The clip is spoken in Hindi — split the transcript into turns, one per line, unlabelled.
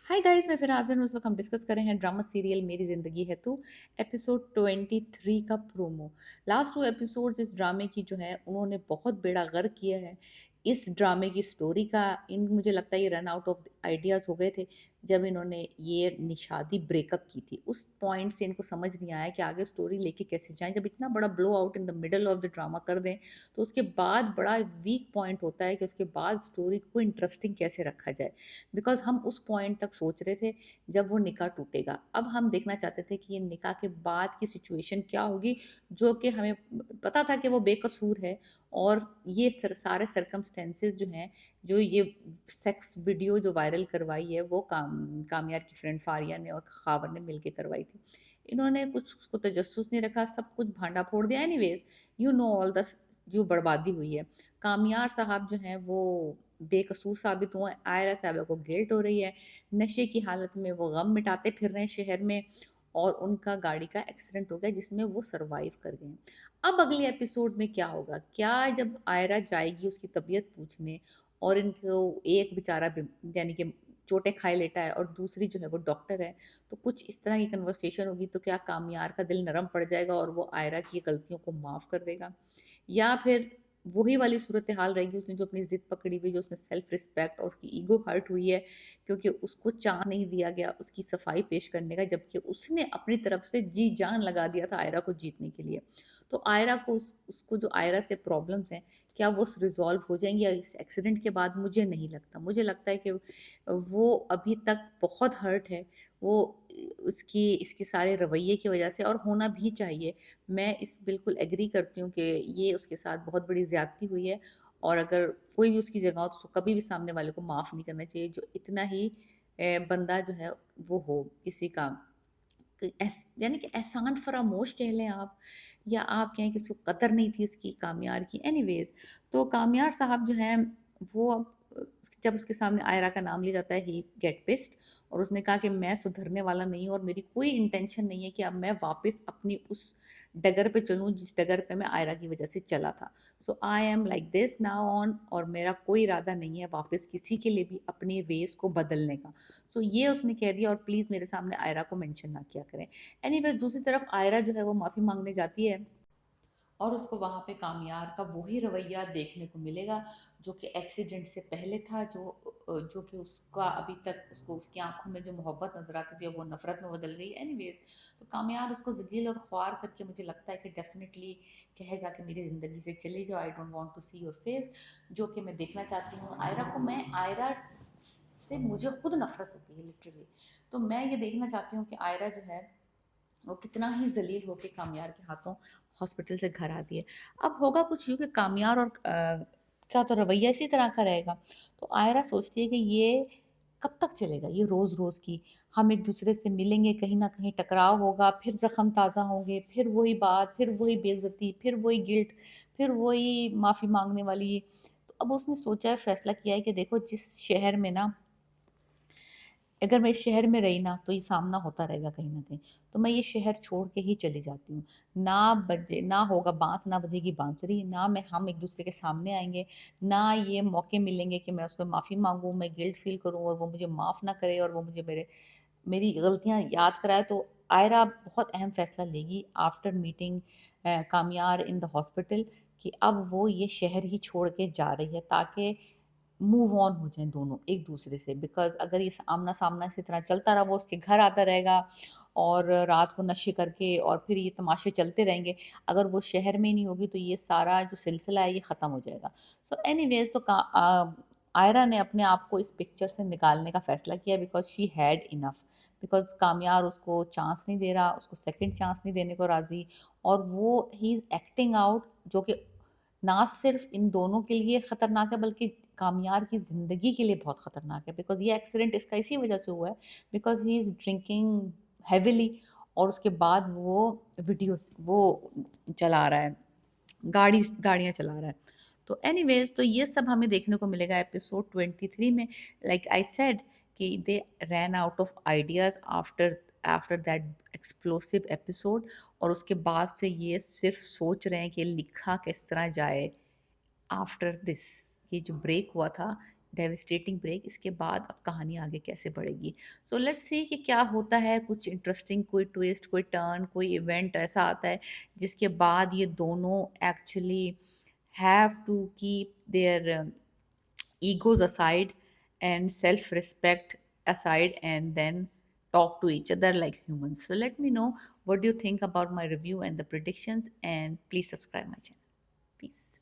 हाय गाइस, मैं फिर हाजिर हूँ। इस वक्त हम डिस्कस कर रहे हैं ड्रामा सीरियल मेरी जिंदगी है तू, एपिसोड 23 का प्रोमो। लास्ट 2 एपिसोड्स इस ड्रामे की जो है उन्होंने बहुत बेड़ा गर्क किया है। इस ड्रामे की स्टोरी का इन मुझे लगता है ये रन आउट ऑफ आइडियाज हो गए थे जब इन्होंने ये निशादी ब्रेकअप की थी। उस पॉइंट से इनको समझ नहीं आया कि आगे स्टोरी लेके कैसे जाएं। जब इतना बड़ा blow out in the middle of the drama कर दें तो उसके बाद बड़ा वीक पॉइंट होता है कि उसके बाद स्टोरी को इंटरेस्टिंग कैसे रखा जाए। बिकॉज हम उस पॉइंट तक सोच रहे थे जब वो निकाह टूटेगा। अब हम देखना चाहते थे कि ये निकाह के बाद की सिचुएशन क्या होगी, जो कि हमें पता था कि वो बेकसूर है। और ये सारे सरकमस्टेंसेस जो हैं, जो ये सेक्स वीडियो जो वायरल करवाई है वो कामयार की फ्रेंड फारिया ने और खावर ने मिलके करवाई थी। इन्होंने कुछ उसको तजस्सुस नहीं रखा, सब कुछ भांडा फोड़ दिया। Anyways, you know all the जो बर्बादी हुई है। कामयार साहब जो हैं वो बेकसूर साबित हुए। आयरा साहबा को गिल्ट हो रही है। नशे की हालत में वो गम मिटाते फिर रहे हैं शहर में, और उनका गाड़ी का एक्सीडेंट हो गया जिसमें वो सरवाइव कर गए। अब अगले एपिसोड में क्या होगा? क्या जब आयरा जाएगी उसकी तबीयत पूछने, और इनको एक बेचारा यानी कि चोटें खाए लेटा है और दूसरी जो है वो डॉक्टर है, तो कुछ इस तरह की कन्वर्सेशन होगी, तो क्या कामयार का दिल नरम पड़ जाएगा और वो आयरा की गलतियों को माफ़ कर देगा, या फिर वही वाली सूरत हाल रहेगी? उसने जो अपनी जिद पकड़ी हुई, जो उसने सेल्फ रिस्पेक्ट और उसकी ईगो हर्ट हुई है क्योंकि उसको चांस नहीं दिया गया उसकी सफाई पेश करने का, जबकि उसने अपनी तरफ से जी जान लगा दिया था आयरा को जीतने के लिए। तो आयरा को उसको जो आयरा से प्रॉब्लम्स हैं, क्या वो रिजॉल्व हो जाएंगी या इस एक्सीडेंट के बाद? मुझे नहीं लगता। मुझे लगता है कि वो अभी तक बहुत हर्ट है। वो उसकी इसके सारे रवैये की वजह से, और होना भी चाहिए। मैं इस बिल्कुल एग्री करती हूँ कि ये उसके साथ बहुत बड़ी ज़्यादती हुई है, और अगर कोई भी उसकी जगह हो तो उसको कभी भी सामने वाले को माफ़ नहीं करना चाहिए, जो इतना ही बंदा जो है वो हो किसी का, यानी कि एहसान फरामोश कह लें आप, या आप कहें कि उसको कदर नहीं थी इसकी कामयार की। एनीवेज, तो कामयार साहब जो हैं वो अब जब उसके सामने आयरा का नाम लिया जाता है ही गेट पिस्ड, और उसने कहा कि मैं सुधरने वाला नहीं हूँ और मेरी कोई इंटेंशन नहीं है कि अब मैं वापस अपनी उस डगर पे चलूँ जिस डगर पे मैं आयरा की वजह से चला था। So I am like this now on, और मेरा कोई इरादा नहीं है वापस किसी के लिए भी अपने वेज को बदलने का। तो ये उसने कह दिया, और प्लीज़ मेरे सामने आयरा को मेंशन ना किया करें। एनीवेज, दूसरी तरफ आयरा जो है वो माफ़ी मांगने जाती है, और उसको वहाँ पे कामयार का वही रवैया देखने को मिलेगा जो कि एक्सीडेंट से पहले था, जो कि उसका अभी तक उसको उसकी आंखों में जो मोहब्बत नजर आती थी वो नफरत में बदल गई। एनीवेज, तो कामयार उसको जलील और ख्वार करके मुझे लगता है कि डेफिनेटली कहेगा कि मेरी ज़िंदगी से चले जाओ, I don't want to see your face, जो कि मैं देखना चाहती हूँ आयरा को। मैं आयरा से मुझे खुद नफरत होती है लिटरली। तो मैं ये देखना चाहती हूँ कि आयरा जो है वो कितना ही जलील होके कामयार के हाथों हॉस्पिटल से घर आती है। अब होगा कुछ यूँ कि कामयार और का तो रवैया इसी तरह का रहेगा। तो आयरा सोचती है कि ये कब तक चलेगा, ये रोज़ रोज़ की हम एक दूसरे से मिलेंगे, कहीं ना कहीं टकराव होगा, फिर जख्म ताज़ा होंगे, फिर वही बात, फिर वही बेइज्जती, फिर वही गिल्ट, फिर वही माफ़ी मांगने वाली। तो अब उसने सोचा है, फैसला किया है कि देखो, जिस शहर में ना, अगर मैं इस शहर में रही ना तो ये सामना होता रहेगा कहीं न कहीं, तो मैं ये शहर छोड़ के ही चली जाती हूँ। ना होगा बाँस, ना बजेगी बाँसुरी, ना हम एक-दूसरे के सामने आएँगे, ना ये मौके मिलेंगे कि मैं उससे माफ़ी माँगूँ, मैं गिल्ट फ़ील करूँ और वो मुझे माफ़ ना करे और वो मुझे मेरी गलतियाँ याद कराए। तो आयरा बहुत अहम फ़ैसला लेगी after meeting Kamyar in the hospital, कि अब वो ये शहर ही छोड़ के जा रही है, ताकि मूव ऑन हो जाएँ दोनों एक-दूसरे से। बिकॉज़ अगर ये आमना-सामना इसी तरह चलता रहा, वो उसके घर आता रहेगा और रात को नशे करके, और फिर ये तमाशे चलते रहेंगे। अगर वो शहर में ही नहीं होगी तो ये सारा जो सिलसिला है ये ख़त्म हो जाएगा। सो एनीवेज़, तो आयरा ने अपने आप को इस पिक्चर से निकालने का फ़ैसला किया, because she had enough. Because Kamyar उसको चांस नहीं दे रहा, उसको सेकंड चांस नहीं देने को राज़ी, और वो ही इज़ एक्टिंग आउट, जो कि ना सिर्फ इन दोनों के लिए खतरनाक है बल्कि कामयार की ज़िंदगी के लिए बहुत खतरनाक है। बिकॉज़ ये एक्सीडेंट इसका इसी वजह से हुआ है, because he is drinking heavily, और उसके बाद वो वीडियोज़ वो चला रहा है, गाड़ियाँ चला रहा है। तो एनीवेज़, तो ये सब हमें देखने को मिलेगा एपिसोड 23 में। लाइक आई सेड कि they ran out of ideas after after that explosive episode, और उसके बाद से ये सिर्फ़ सोच रहे हैं कि लिखा किस तरह जाए आफ्टर दिस। ये जो ब्रेक हुआ था, डेविस्टेटिंग ब्रेक, इसके बाद अब कहानी आगे कैसे बढ़ेगी। सो लेट्स सी कि क्या होता है, कुछ इंटरेस्टिंग, कोई ट्विस्ट, कोई टर्न, कोई इवेंट ऐसा आता है जिसके बाद ये दोनों actually have to keep their egos aside and self respect aside, and then talk to each other like humans. So let me know what do you think about my review and the predictions, and please subscribe my channel. Peace.